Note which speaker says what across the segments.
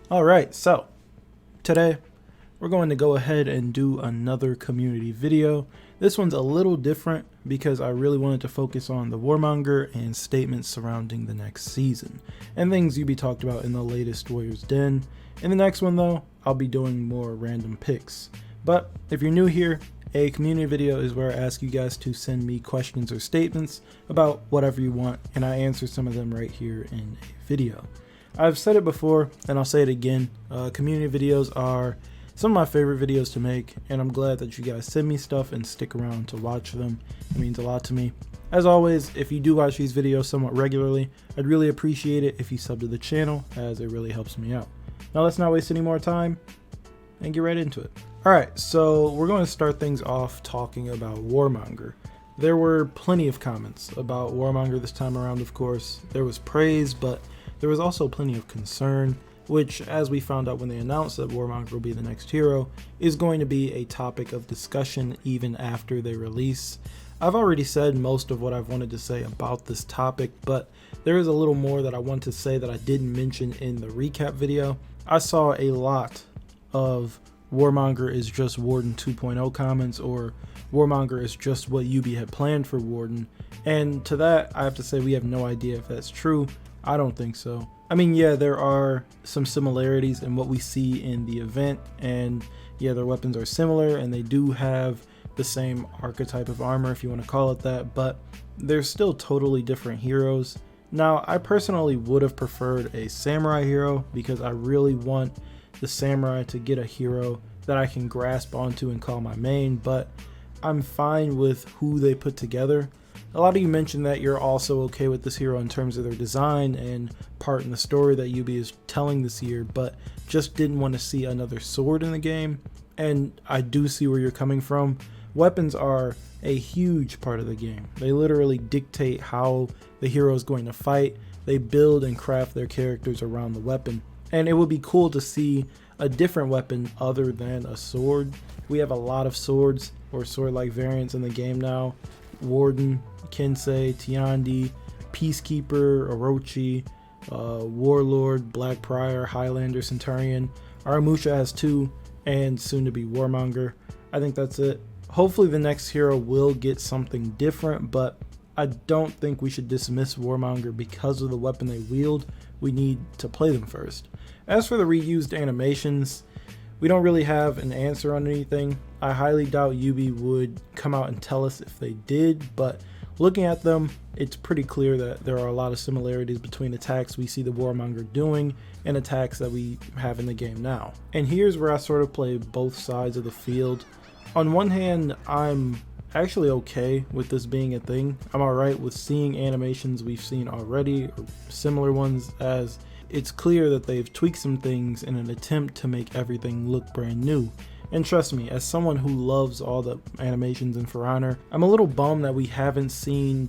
Speaker 1: Alright, so today we're going to go ahead and do another community video. This one's a little different because I really wanted to focus on the Warmonger and statements surrounding the next season and things Ubi talked about in the latest Warriors Den. In the next one though, I'll be doing more random picks. But if you're new here, a community video is where I ask you guys to send me questions or statements about whatever you want, and I answer some of them right here in a video. I've said it before and I'll say it again, community videos are some of my favorite videos to make, and I'm glad that you guys send me stuff and stick around to watch them. It means a lot to me. As always, if you do watch these videos somewhat regularly, I'd really appreciate it if you sub to the channel, as it really helps me out. Now let's not waste any more time and get right into it. Alright, so we're going to start things off talking about Warmonger. There were plenty of comments about Warmonger this time around, of course. There was praise, but there was also plenty of concern, which, as we found out when they announced that Warmonger will be the next hero, is going to be a topic of discussion even after they release. I've already said most of what I've wanted to say about this topic, but there is a little more that I want to say that I didn't mention in the recap video. I saw a lot of Warmonger is just Warden 2.0 comments, or Warmonger is just what Ubi had planned for Warden, and to that I have to say we have no idea if that's true. I don't think so. I mean, yeah, there are some similarities in what we see in the event, and yeah, their weapons are similar and they do have the same archetype of armor, if you want to call it that, but they're still totally different heroes. Now, I personally would have preferred a samurai hero because I really want the samurai to get a hero that I can grasp onto and call my main, but I'm fine with who they put together. A lot of you mentioned that you're also okay with this hero in terms of their design and part in the story that Ubi is telling this year, but just didn't want to see another sword in the game, and I do see where you're coming from. Weapons are a huge part of the game. They literally dictate how the hero is going to fight. They build and craft their characters around the weapon, and it would be cool to see a different weapon other than a sword. We have a lot of swords or sword-like variants in the game now. Warden, Kensei, Tiandi, Peacekeeper, Orochi, Warlord, Black Prior, Highlander, Centurion. Aramusha has two, and soon to be Warmonger. I think that's it. Hopefully the next hero will get something different, but I don't think we should dismiss Warmonger because of the weapon they wield. We need to play them first. As for the reused animations, we don't really have an answer on anything. I highly doubt Ubi would come out and tell us if they did, but looking at them, it's pretty clear that there are a lot of similarities between attacks we see the Warmonger doing and attacks that we have in the game now. And here's where I sort of play both sides of the field. On one hand, I'm actually okay with this being a thing. I'm alright with seeing animations we've seen already, or similar ones, as it's clear that they've tweaked some things in an attempt to make everything look brand new. And trust me, as someone who loves all the animations in For Honor, I'm a little bummed that we haven't seen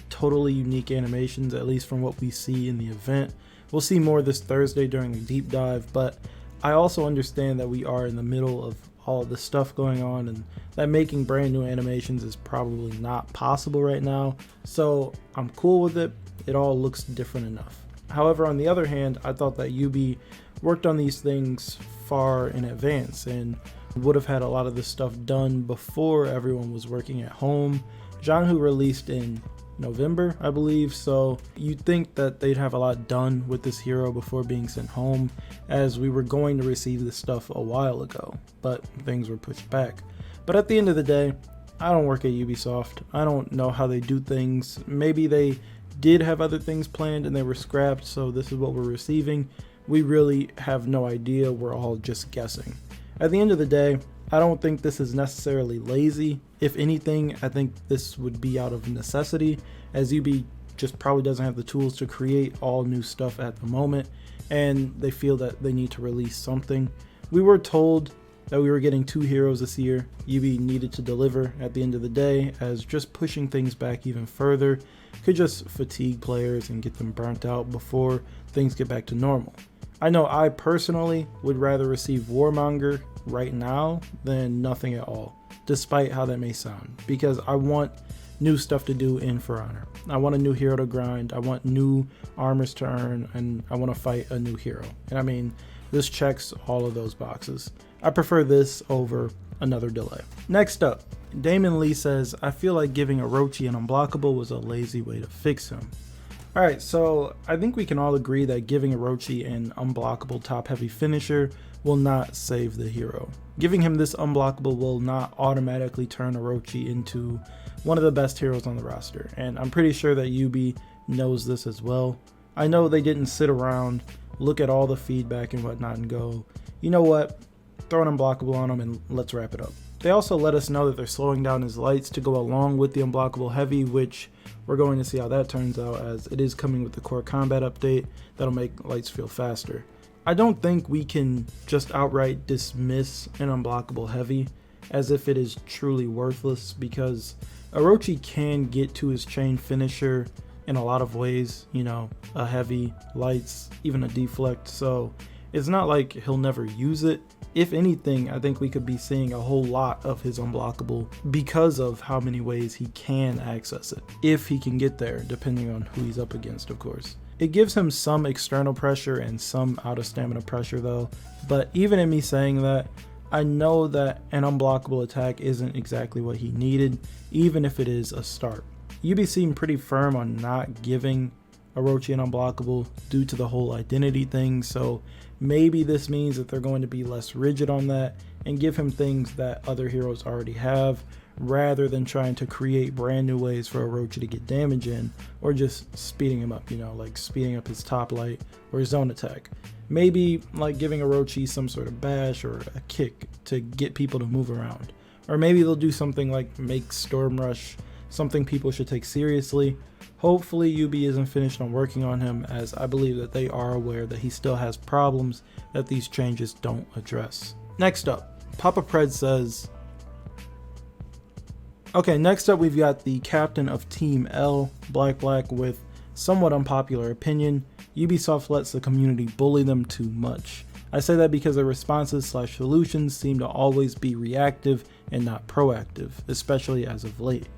Speaker 1: totally unique animations, at least from what we see in the event. We'll see more this Thursday during the deep dive, but I also understand that we are in the middle of all of this stuff going on, and that making brand new animations is probably not possible right now, so I'm cool with it. It all looks different enough. However, on the other hand, I thought that Ubi worked on these things far in advance and would have had a lot of this stuff done before everyone was working at home. Janhu released in November, I believe, so you'd think that they'd have a lot done with this hero before being sent home, as we were going to receive this stuff a while ago, but things were pushed back. But at the end of the day, I don't work at Ubisoft. I don't know how they do things. Maybe they did have other things planned and they were scrapped, so this is what we're receiving. We really have no idea. We're all just guessing. At the end of the day, I don't think this is necessarily lazy. If anything, I think this would be out of necessity, as Ubi just probably doesn't have the tools to create all new stuff at the moment, and they feel that they need to release something. We were told that we were getting 2 heroes this year. Ubi needed to deliver at the end of the day, as just pushing things back even further could just fatigue players and get them burnt out before things get back to normal. I know I personally would rather receive Warmonger right now than nothing at all, despite how that may sound, because I want new stuff to do in For Honor. I want a new hero to grind, I want new armors to earn, and I want to fight a new hero. And I mean, This checks all of those boxes. I prefer this over another delay. Next up, Damon Lee says, I feel like giving Orochi an unblockable was a lazy way to fix him. Alright, so I think we can all agree that giving Orochi an unblockable top heavy finisher will not save the hero. Giving him this unblockable will not automatically turn Orochi into one of the best heroes on the roster, and I'm pretty sure that Ubi knows this as well. I know they didn't sit around, look at all the feedback and whatnot and go, you know what, throw an unblockable on him and let's wrap it up. They also let us know that they're slowing down his lights to go along with the unblockable heavy, which we're going to see how that turns out, as it is coming with the core combat update that'll make lights feel faster. I don't think we can just outright dismiss an unblockable heavy as if it is truly worthless, because Orochi can get to his chain finisher in a lot of ways, you know, a heavy, lights, even a deflect, so it's not like he'll never use it. If anything, I think we could be seeing a whole lot of his unblockable because of how many ways he can access it, if he can get there, depending on who he's up against, of course. It gives him some external pressure and some out of stamina pressure though, but even in me saying that, I know that an unblockable attack isn't exactly what he needed, even if it is a start. Ubi seemed pretty firm on not giving Orochi an unblockable due to the whole identity thing, so maybe this means that they're going to be less rigid on that and give him things that other heroes already have, rather than trying to create brand new ways for Orochi to get damage in, or just speeding him up, you know, like speeding up his top light or his zone attack. Maybe like giving Orochi some sort of bash or a kick to get people to move around. Or maybe they'll do something like make Storm Rush something people should take seriously. Hopefully Ubi isn't finished on working on him, as I believe that they are aware that he still has problems that these changes don't address. Next up, Papa Pred says, okay, next up we've got the captain of Team L, Black with somewhat unpopular opinion. Ubisoft lets the community bully them too much. I say that because their responses / solutions seem to always be reactive and not proactive, especially as of late.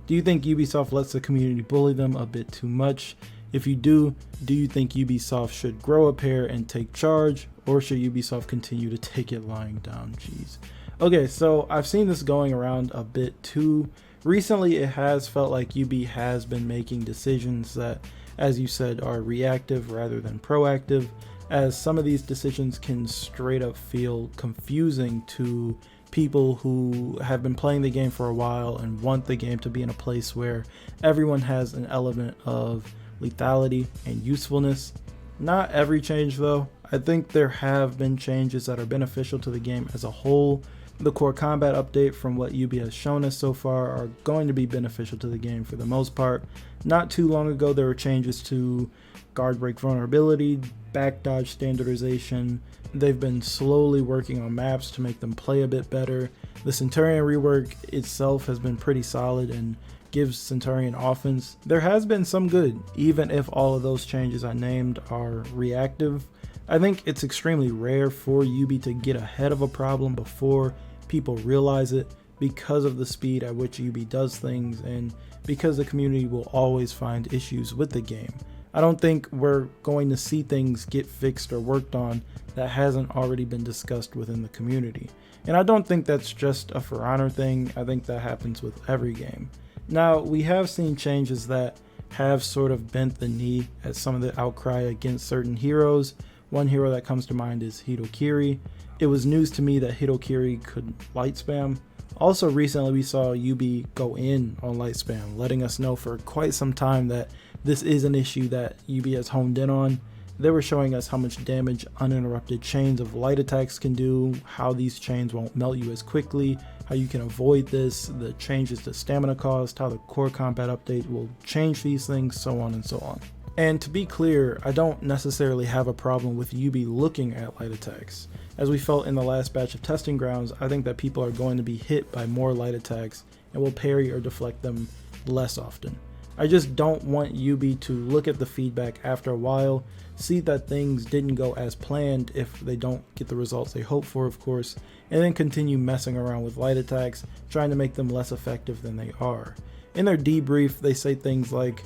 Speaker 1: Do you think Ubisoft lets the community bully them a bit too much? If you do you think Ubisoft should grow a pair and take charge, or should Ubisoft continue to take it lying down? Jeez. Okay, so I've seen this going around a bit too. Recently, it has felt like Ubi has been making decisions that, as you said, are reactive rather than proactive, as some of these decisions can straight up feel confusing to people who have been playing the game for a while and want the game to be in a place where everyone has an element of lethality and usefulness. Not every change though. I think there have been changes that are beneficial to the game as a whole. The core combat update, from what Ubi has shown us so far, are going to be beneficial to the game for the most part. Not too long ago there were changes to guard break vulnerability, back dodge standardization. They've been slowly working on maps to make them play a bit better. The Centurion rework itself has been pretty solid and gives Centurion offense. There has been some good, even if all of those changes I named are reactive. I think it's extremely rare for Ubi to get ahead of a problem before people realize it, because of the speed at which Ubi does things and because the community will always find issues with the game. I don't think we're going to see things get fixed or worked on that hasn't already been discussed within the community. And I don't think that's just a For Honor thing. I think that happens with every game. Now, we have seen changes that have sort of bent the knee at some of the outcry against certain heroes. One hero that comes to mind is Hitokiri. It was news to me that Hitokiri could light spam. Also recently we saw Ubi go in on light spam, letting us know for quite some time that this is an issue that Ubi has honed in on. They were showing us how much damage uninterrupted chains of light attacks can do, how these chains won't melt you as quickly, how you can avoid this, the changes to stamina cost, how the core combat update will change these things, so on and so on. And to be clear, I don't necessarily have a problem with Ubi looking at light attacks. As we felt in the last batch of testing grounds, I think that people are going to be hit by more light attacks and will parry or deflect them less often. I just don't want Ubi to look at the feedback after a while, see that things didn't go as planned if they don't get the results they hope for, of course, and then continue messing around with light attacks, trying to make them less effective than they are. In their debrief, they say things like,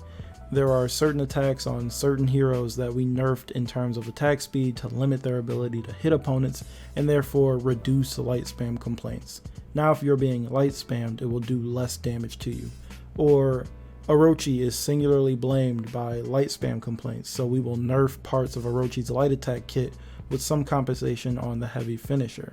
Speaker 1: There are certain attacks on certain heroes that we nerfed in terms of attack speed to limit their ability to hit opponents and therefore reduce light spam complaints. Now if you're being light spammed, it will do less damage to you. Or Orochi is singularly blamed by light spam complaints, so we will nerf parts of Orochi's light attack kit with some compensation on the heavy finisher.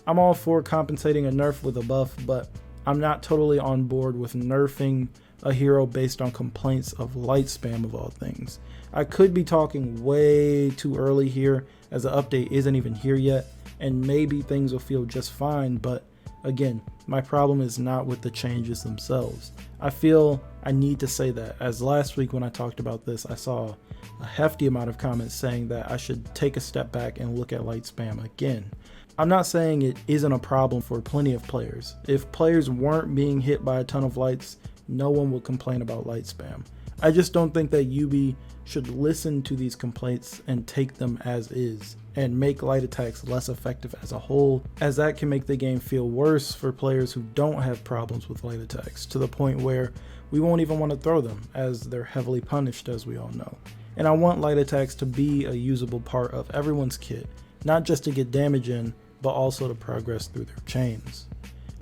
Speaker 1: I'm all for compensating a nerf with a buff, but I'm not totally on board with nerfing a hero based on complaints of light spam of all things. I could be talking way too early here as the update isn't even here yet, and maybe things will feel just fine, but again, my problem is not with the changes themselves. I feel I need to say that, as last week when I talked about this, I saw a hefty amount of comments saying that I should take a step back and look at light spam again. I'm not saying it isn't a problem for plenty of players. If players weren't being hit by a ton of lights, no one would complain about light spam. I just don't think that Ubi should listen to these complaints and take them as is, and make light attacks less effective as a whole, as that can make the game feel worse for players who don't have problems with light attacks, to the point where we won't even want to throw them, as they're heavily punished, as we all know. And I want light attacks to be a usable part of everyone's kit, not just to get damage in, but also to progress through their chains.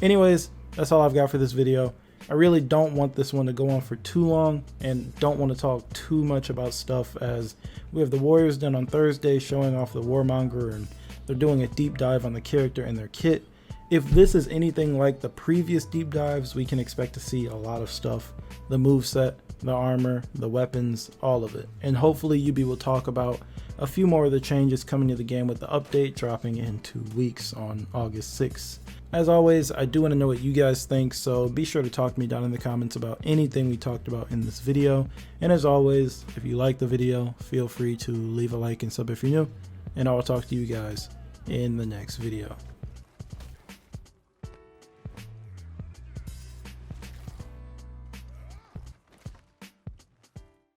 Speaker 1: Anyways, that's all I've got for this video. I really don't want this one to go on for too long, and don't want to talk too much about stuff, as we have the Warriors done on Thursday showing off the Warmonger, and they're doing a deep dive on the character and their kit. If this is anything like the previous deep dives, we can expect to see a lot of stuff. The moveset, the armor, the weapons, all of it. And hopefully Ubi will talk about a few more of the changes coming to the game with the update dropping in 2 weeks on August 6th. As always, I do want to know what you guys think, so be sure to talk to me down in the comments about anything we talked about in this video. And as always, if you like the video, feel free to leave a like and sub if you're new, and I will talk to you guys in the next video.